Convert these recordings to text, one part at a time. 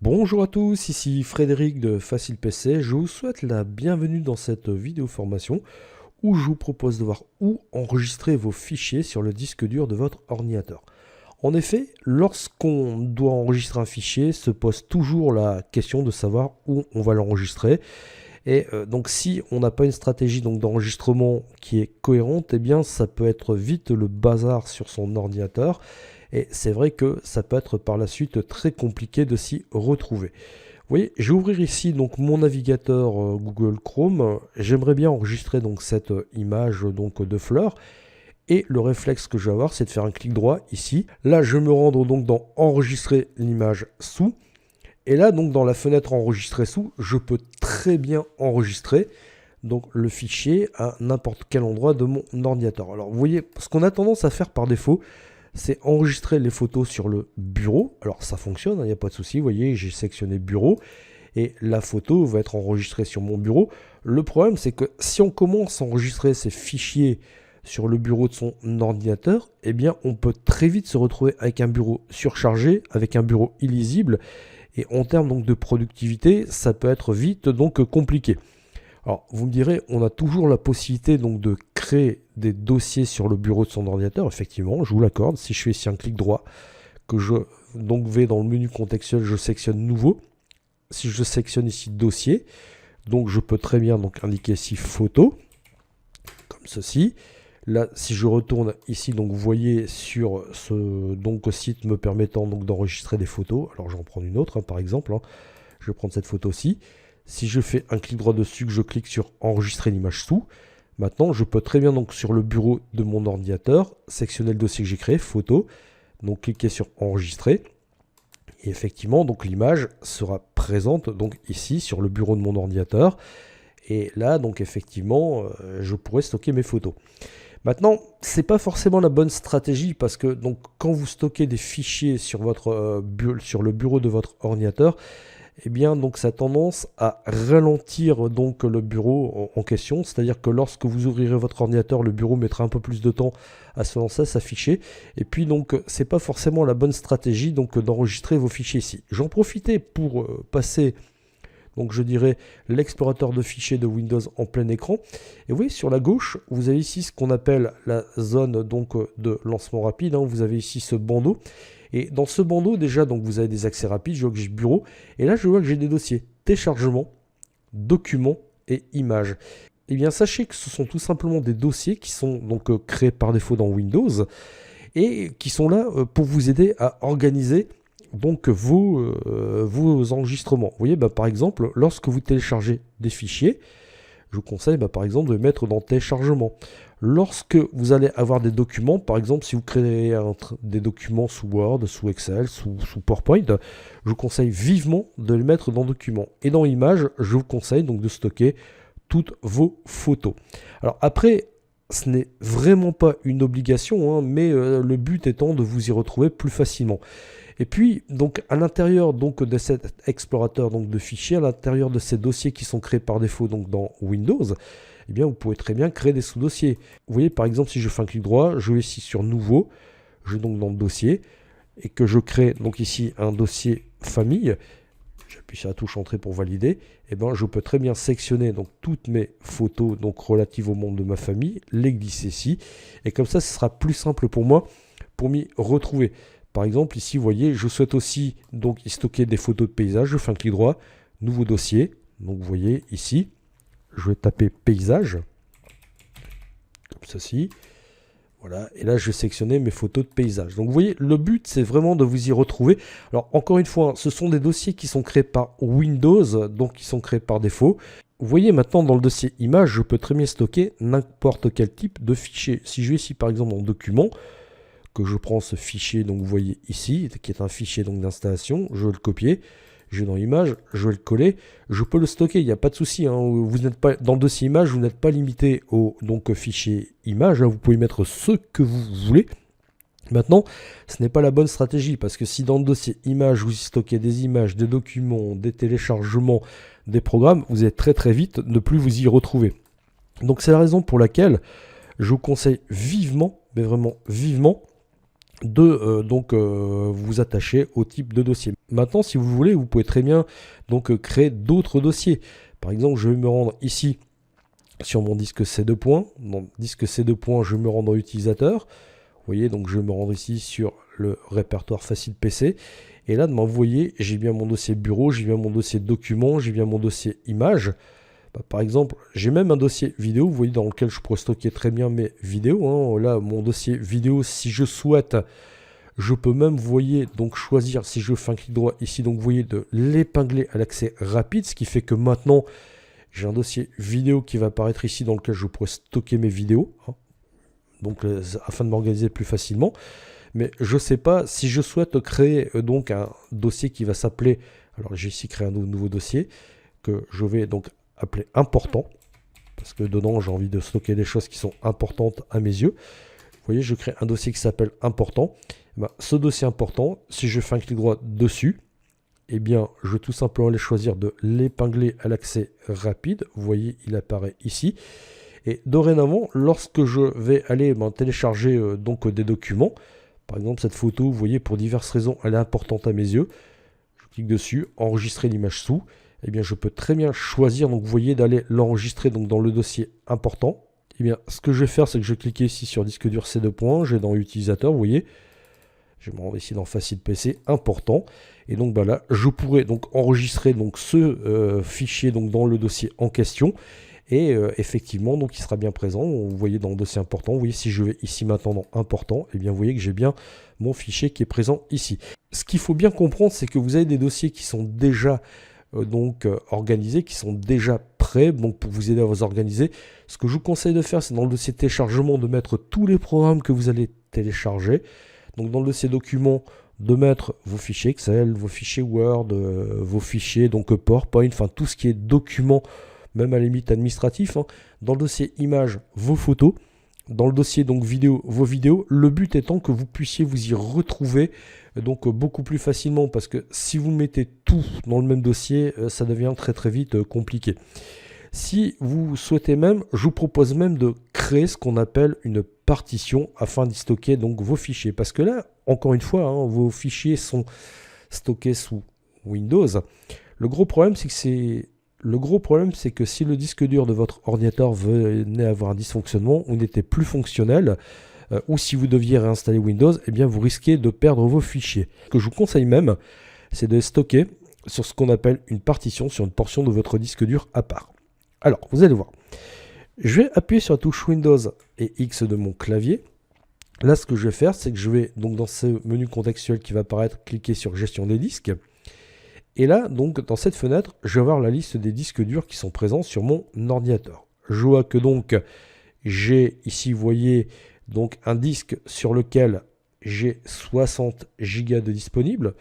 Bonjour à tous, ici Frédéric de Facile PC. Je vous souhaite la bienvenue dans cette vidéo formation où je vous propose de voir où enregistrer vos fichiers sur le disque dur de votre ordinateur. En effet, lorsqu'on doit enregistrer un fichier, se pose toujours la question de savoir où on va l'enregistrer. Et donc si on n'a pas une stratégie d'enregistrement qui est cohérente, eh bien ça peut être vite le bazar sur son ordinateur. Et c'est vrai que ça peut être par la suite très compliqué de s'y retrouver. Vous voyez, je vais ouvrir ici donc mon navigateur Google Chrome. J'aimerais bien enregistrer donc cette image donc de fleurs. Et le réflexe que je vais avoir, c'est de faire un clic droit ici. Là, je vais me rendre donc dans enregistrer l'image sous. Et là, donc dans la fenêtre enregistrer sous, je peux très bien enregistrer donc le fichier à n'importe quel endroit de mon ordinateur. Alors vous voyez, ce qu'on a tendance à faire par défaut, c'est enregistrer les photos sur le bureau. Alors ça fonctionne, il n'y a pas de souci. Vous voyez, j'ai sélectionné bureau et la photo va être enregistrée sur mon bureau. Le problème, c'est que si on commence à enregistrer ces fichiers sur le bureau de son ordinateur, eh bien on peut très vite se retrouver avec un bureau surchargé, avec un bureau illisible. Et en termes donc de productivité, ça peut être vite donc compliqué. Alors, vous me direz, on a toujours la possibilité donc de créer des dossiers sur le bureau de son ordinateur. Effectivement, je vous l'accorde. Si je fais ici un clic droit, que je donc vais dans le menu contextuel, je sélectionne nouveau. Si je sélectionne ici dossier, donc je peux très bien donc indiquer ici photo, comme ceci. Là, si je retourne ici, donc vous voyez sur ce site me permettant donc d'enregistrer des photos. Alors, je vais en prendre une autre, par exemple. Je vais prendre cette photo-ci. Si je fais un clic droit dessus, que je clique sur enregistrer l'image sous, maintenant je peux très bien donc sur le bureau de mon ordinateur sélectionner le dossier que j'ai créé, photo, donc cliquer sur enregistrer. Et effectivement, donc l'image sera présente donc ici sur le bureau de mon ordinateur. Et là, donc effectivement, je pourrais stocker mes photos. Maintenant, c'est pas forcément la bonne stratégie parce que donc quand vous stockez des fichiers sur sur le bureau de votre ordinateur, eh bien, donc ça a tendance à ralentir donc le bureau en question. C'est-à-dire que lorsque vous ouvrirez votre ordinateur, le bureau mettra un peu plus de temps à se lancer, à s'afficher. Et puis, donc, c'est pas forcément la bonne stratégie donc d'enregistrer vos fichiers ici. J'en profitais pour passer, donc je dirais, l'explorateur de fichiers de Windows en plein écran. Et vous voyez, sur la gauche, vous avez ici ce qu'on appelle la zone donc de lancement rapide. Vous avez ici ce bandeau. Et dans ce bandeau, déjà, donc vous avez des accès rapides. Je vois que j'ai bureau. Et là, je vois que j'ai des dossiers téléchargement, documents et images. Eh bien, sachez que ce sont tout simplement des dossiers qui sont donc créés par défaut dans Windows et qui sont là pour vous aider à organiser donc vos enregistrements. Vous voyez, par exemple, lorsque vous téléchargez des fichiers, je vous conseille par exemple de les mettre dans téléchargement. Lorsque vous allez avoir des documents, par exemple si vous créez des documents sous Word, sous Excel, sous PowerPoint, je vous conseille vivement de les mettre dans documents. Et dans images, je vous conseille donc de stocker toutes vos photos. Alors après, ce n'est vraiment pas une obligation, mais le but étant de vous y retrouver plus facilement. Et puis, donc, à l'intérieur donc, de cet explorateur donc, de fichiers, à l'intérieur de ces dossiers qui sont créés par défaut donc, dans Windows, eh bien, vous pouvez très bien créer des sous-dossiers. Vous voyez, par exemple, si je fais un clic droit, je vais ici sur Nouveau, je vais donc dans le dossier, et que je crée donc ici un dossier famille, j'appuie sur la touche Entrée pour valider, et bien, je peux très bien sélectionner donc, toutes mes photos donc, relatives au monde de ma famille, les glisser ici, et comme ça, ce sera plus simple pour moi pour m'y retrouver. Par exemple, ici, vous voyez, je souhaite aussi donc y stocker des photos de paysages. Je fais un clic droit, nouveau dossier. Donc, vous voyez ici, je vais taper paysage, comme ceci. Voilà, et là, je vais sélectionner mes photos de paysages. Donc, vous voyez, le but, c'est vraiment de vous y retrouver. Alors, encore une fois, ce sont des dossiers qui sont créés par Windows, donc qui sont créés par défaut. Vous voyez, maintenant, dans le dossier images, je peux très bien stocker n'importe quel type de fichier. Si je vais ici, par exemple, dans document, que je prends ce fichier, donc vous voyez ici, qui est un fichier d'installation, je vais le copier, je vais dans image, je vais le coller, je peux le stocker, il n'y a pas de souci, vous n'êtes pas dans le dossier image, vous n'êtes pas limité au fichier image, vous pouvez mettre ce que vous voulez. Maintenant, ce n'est pas la bonne stratégie, parce que si dans le dossier image, vous y stockez des images, des documents, des téléchargements, des programmes, vous allez très très vite ne plus vous y retrouver. Donc c'est la raison pour laquelle je vous conseille vivement, mais vraiment vivement, vous attacher au type de dossier. Maintenant, si vous voulez, vous pouvez très bien donc créer d'autres dossiers. Par exemple, je vais me rendre ici sur mon disque C2 points. Dans le disque C2 points, je vais me rendre dans utilisateur. Vous voyez, donc je vais me rendre ici sur le répertoire facile PC. Et là, vous voyez, j'ai bien mon dossier bureau, j'ai bien mon dossier document, j'ai bien mon dossier image. Par exemple, j'ai même un dossier vidéo, vous voyez, dans lequel je pourrais stocker très bien mes vidéos. Hein. Là, mon dossier vidéo, si je souhaite, je peux même, vous voyez, donc choisir, si je fais un clic droit ici, donc vous voyez, de l'épingler à l'accès rapide, ce qui fait que maintenant, j'ai un dossier vidéo qui va apparaître ici, dans lequel je pourrais stocker mes vidéos, hein. Donc afin de m'organiser plus facilement. Mais je ne sais pas si je souhaite créer donc un dossier qui va s'appeler, alors j'ai ici créé un nouveau dossier, que je vais donc appeler important, parce que dedans j'ai envie de stocker des choses qui sont importantes à mes yeux. Vous voyez, je crée un dossier qui s'appelle important. Ce dossier important, si je fais un clic droit dessus, eh bien je vais tout simplement aller choisir de l'épingler à l'accès rapide. Vous voyez, il apparaît ici. Et dorénavant, lorsque je vais aller télécharger des documents, par exemple cette photo, vous voyez, pour diverses raisons, elle est importante à mes yeux. Je clique dessus, enregistrer l'image sous. Eh bien, je peux très bien choisir, donc vous voyez, d'aller l'enregistrer dans le dossier important. Eh bien, ce que je vais faire, c'est que je vais cliquer ici sur disque dur C2 points, je vais dans utilisateur, vous voyez. Je vais me rendre ici dans facile PC, important. Et donc là, je pourrais donc enregistrer ce fichier dans le dossier en question. Et effectivement, donc il sera bien présent. Vous voyez dans le dossier important, vous voyez si je vais ici maintenant dans important, et bien vous voyez que j'ai bien mon fichier qui est présent ici. Ce qu'il faut bien comprendre, c'est que vous avez des dossiers qui sont déjà organisés, qui sont déjà prêts donc pour vous aider à vous organiser. Ce que je vous conseille de faire, c'est dans le dossier téléchargement de mettre tous les programmes que vous allez télécharger. Donc dans le dossier documents, de mettre vos fichiers Excel, vos fichiers Word, vos fichiers PowerPoint, enfin tout ce qui est documents, même à la limite administratif, hein. Dans le dossier images, vos photos, dans le dossier vidéo, vos vidéos, le but étant que vous puissiez vous y retrouver beaucoup plus facilement, parce que si vous mettez tout dans le même dossier, ça devient très très vite compliqué. Si vous souhaitez même, je vous propose même de créer ce qu'on appelle une partition afin d'y stocker vos fichiers, parce que là, encore une fois, hein, vos fichiers sont stockés sous Windows. Le gros problème, c'est que si le disque dur de votre ordinateur venait à avoir un dysfonctionnement ou n'était plus fonctionnel, ou si vous deviez réinstaller Windows, eh bien vous risquez de perdre vos fichiers. Ce que je vous conseille même, c'est de les stocker sur ce qu'on appelle une partition, sur une portion de votre disque dur à part. Alors, vous allez voir. Je vais appuyer sur la touche Windows et X de mon clavier. Là, ce que je vais faire, c'est que je vais, dans ce menu contextuel qui va apparaître, cliquer sur Gestion des disques. Et là, dans cette fenêtre, je vais avoir la liste des disques durs qui sont présents sur mon ordinateur. Je vois que j'ai ici, vous voyez, un disque sur lequel j'ai 60 Go de disponible.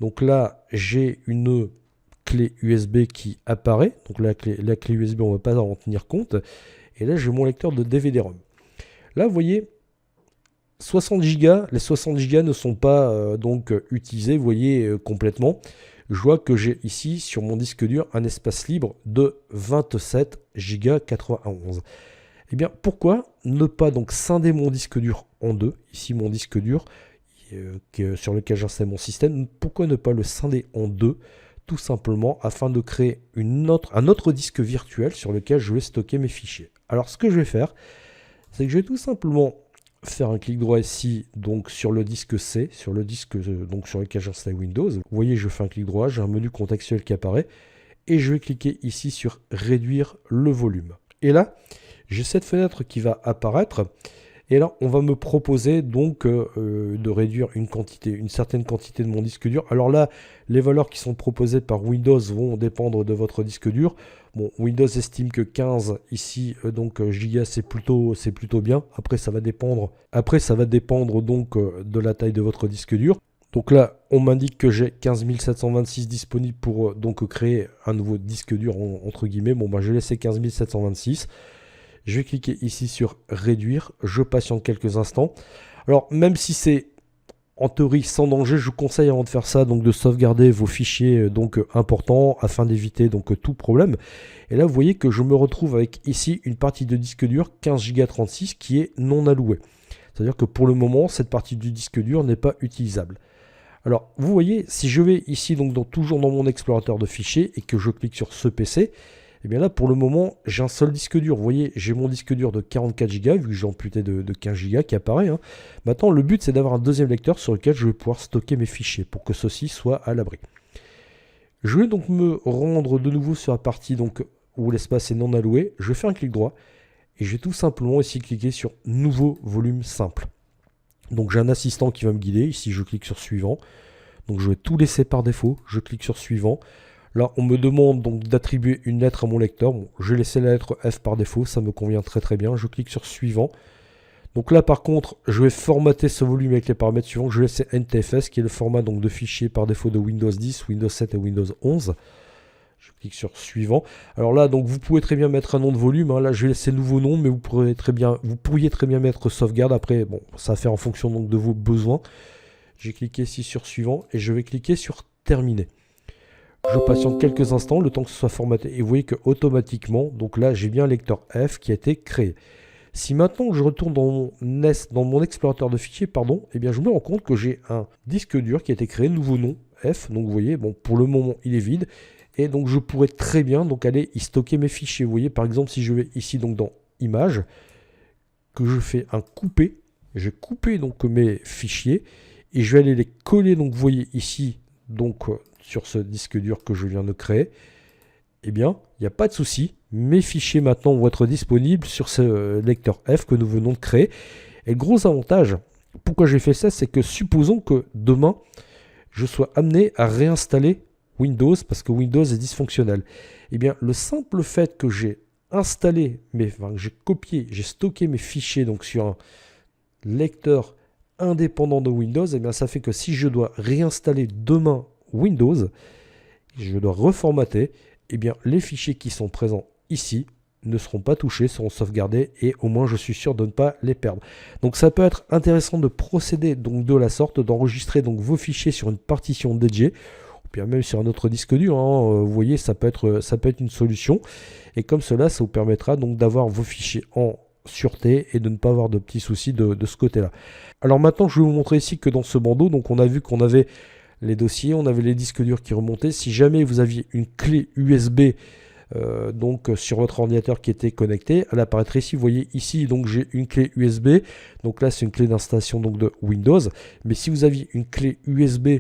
Donc là, j'ai une clé USB qui apparaît. Donc la clé USB, on ne va pas en tenir compte. Et là, j'ai mon lecteur de DVD-ROM. Là, vous voyez, 60 Go, les 60 Go ne sont pas utilisés, vous voyez, complètement. Je vois que j'ai ici, sur mon disque dur, un espace libre de 27 Go 91. Eh bien, pourquoi ne pas scinder mon disque dur en deux? Ici, mon disque dur sur lequel j'installe mon système, pourquoi ne pas le scinder en deux? Tout simplement afin de créer un autre disque virtuel sur lequel je vais stocker mes fichiers. Alors, ce que je vais faire, c'est que je vais tout simplement faire un clic droit ici, sur le disque C, sur le disque sur lequel j'installe Windows. Vous voyez, je fais un clic droit, j'ai un menu contextuel qui apparaît, et je vais cliquer ici sur réduire le volume. Et là, j'ai cette fenêtre qui va apparaître, et là, on va me proposer de réduire une certaine quantité de mon disque dur. Alors là, les valeurs qui sont proposées par Windows vont dépendre de votre disque dur. Bon, Windows estime que 15 ici, giga, c'est plutôt bien. Après, ça va dépendre de la taille de votre disque dur. Donc là, on m'indique que j'ai 15 726 disponibles pour créer un nouveau disque dur entre guillemets. Bon, je vais laisser 15 726. Je vais cliquer ici sur réduire. Je patiente quelques instants. Alors, même si c'est en théorie sans danger, je vous conseille avant de faire ça de sauvegarder vos fichiers importants afin d'éviter tout problème. Et là, vous voyez que je me retrouve avec ici une partie de disque dur 15 Go 36 qui est non allouée. C'est-à-dire que pour le moment, cette partie du disque dur n'est pas utilisable. Alors, vous voyez, si je vais ici, donc toujours dans mon explorateur de fichiers, et que je clique sur ce PC, et bien là, pour le moment, j'ai un seul disque dur. Vous voyez, j'ai mon disque dur de 44 Go, vu que j'ai amputé de 15 Go qui apparaît. Hein. Maintenant, le but, c'est d'avoir un deuxième lecteur sur lequel je vais pouvoir stocker mes fichiers, pour que ceci soit à l'abri. Je vais donc me rendre de nouveau sur la partie donc, où l'espace est non alloué. Je vais faire un clic droit, et je vais tout simplement ici cliquer sur « Nouveau volume simple ». Donc j'ai un assistant qui va me guider. Ici, je clique sur suivant. Donc je vais tout laisser par défaut. Je clique sur suivant. Là, on me demande donc d'attribuer une lettre à mon lecteur. Bon, je vais laisser la lettre F par défaut. Ça me convient très très bien. Je clique sur suivant. Donc là, par contre, je vais formater ce volume avec les paramètres suivants. Je vais laisser NTFS, qui est le format donc, de fichier par défaut de Windows 10, Windows 7 et Windows 11. Je clique sur suivant. Alors là, donc vous pouvez très bien mettre un nom de volume. Hein. Là, je vais laisser nouveau nom, mais vous pourriez très bien mettre sauvegarde. Après, bon, ça va faire en fonction donc de vos besoins. J'ai cliqué ici sur suivant et je vais cliquer sur terminer. Je patiente quelques instants, le temps que ce soit formaté. Et vous voyez que automatiquement, donc là, j'ai bien un lecteur F qui a été créé. Si maintenant je retourne dans mon explorateur de fichiers, eh bien je me rends compte que j'ai un disque dur qui a été créé, nouveau nom F. Donc vous voyez, bon, pour le moment, il est vide. Et donc je pourrais très bien donc aller y stocker mes fichiers. Vous voyez par exemple si je vais ici donc dans images, que je fais un couper, je vais couper donc mes fichiers et je vais aller les coller. Donc vous voyez ici donc sur ce disque dur que je viens de créer. Eh bien il n'y a pas de souci. Mes fichiers maintenant vont être disponibles sur ce lecteur F que nous venons de créer. Et le gros avantage, pourquoi j'ai fait ça, c'est que supposons que demain je sois amené à réinstaller Windows parce que Windows est dysfonctionnel. Eh bien, le simple fait que j'ai installé, j'ai copié, j'ai stocké mes fichiers donc sur un lecteur indépendant de Windows, eh bien, ça fait que si je dois réinstaller demain Windows, je dois reformater, eh bien, les fichiers qui sont présents ici ne seront pas touchés, seront sauvegardés et au moins je suis sûr de ne pas les perdre. Donc ça peut être intéressant de procéder donc de la sorte, d'enregistrer donc vos fichiers sur une partition dédiée, puis même sur un autre disque dur, hein, vous voyez, ça peut être une solution. Et comme cela, ça vous permettra donc d'avoir vos fichiers en sûreté et de ne pas avoir de petits soucis de ce côté-là. Alors maintenant, je vais vous montrer ici que dans ce bandeau, donc on a vu qu'on avait les dossiers, on avait les disques durs qui remontaient. Si jamais vous aviez une clé USB donc sur votre ordinateur qui était connecté, elle apparaîtrait ici. Vous voyez ici, donc j'ai une clé USB. Donc là, c'est une clé d'installation donc de Windows. Mais si vous aviez une clé USB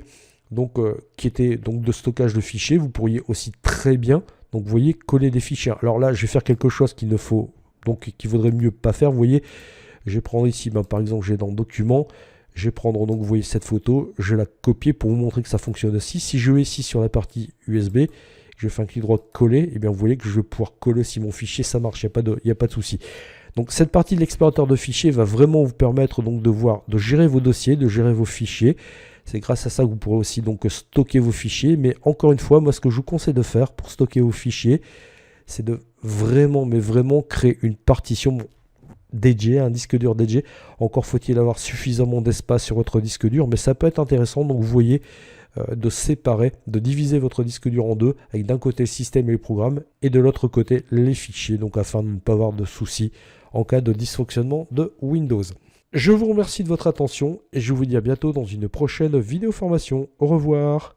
donc qui était donc de stockage de fichiers, vous pourriez aussi très bien, donc vous voyez, coller des fichiers. Alors là, je vais faire quelque chose qu'il vaudrait mieux pas faire. Vous voyez, je vais prendre ici, par exemple, j'ai dans Documents, je vais prendre donc vous voyez cette photo, je vais la copier pour vous montrer que ça fonctionne aussi. Si je vais ici sur la partie USB, je fais un clic droit coller, et bien vous voyez que je vais pouvoir coller aussi mon fichier, ça marche, il n'y a pas de souci. Donc cette partie de l'explorateur de fichiers va vraiment vous permettre donc de gérer vos dossiers, de gérer vos fichiers. C'est grâce à ça que vous pourrez aussi donc stocker vos fichiers. Mais encore une fois, moi ce que je vous conseille de faire pour stocker vos fichiers, c'est de vraiment, mais vraiment créer une partition dédiée, un disque dur dédié. Encore faut-il avoir suffisamment d'espace sur votre disque dur, mais ça peut être intéressant. Donc vous voyez, de séparer, de diviser votre disque dur en deux, avec d'un côté le système et les programmes, et de l'autre côté les fichiers, donc afin de ne pas avoir de soucis en cas de dysfonctionnement de Windows. Je vous remercie de votre attention et je vous dis à bientôt dans une prochaine vidéo formation. Au revoir.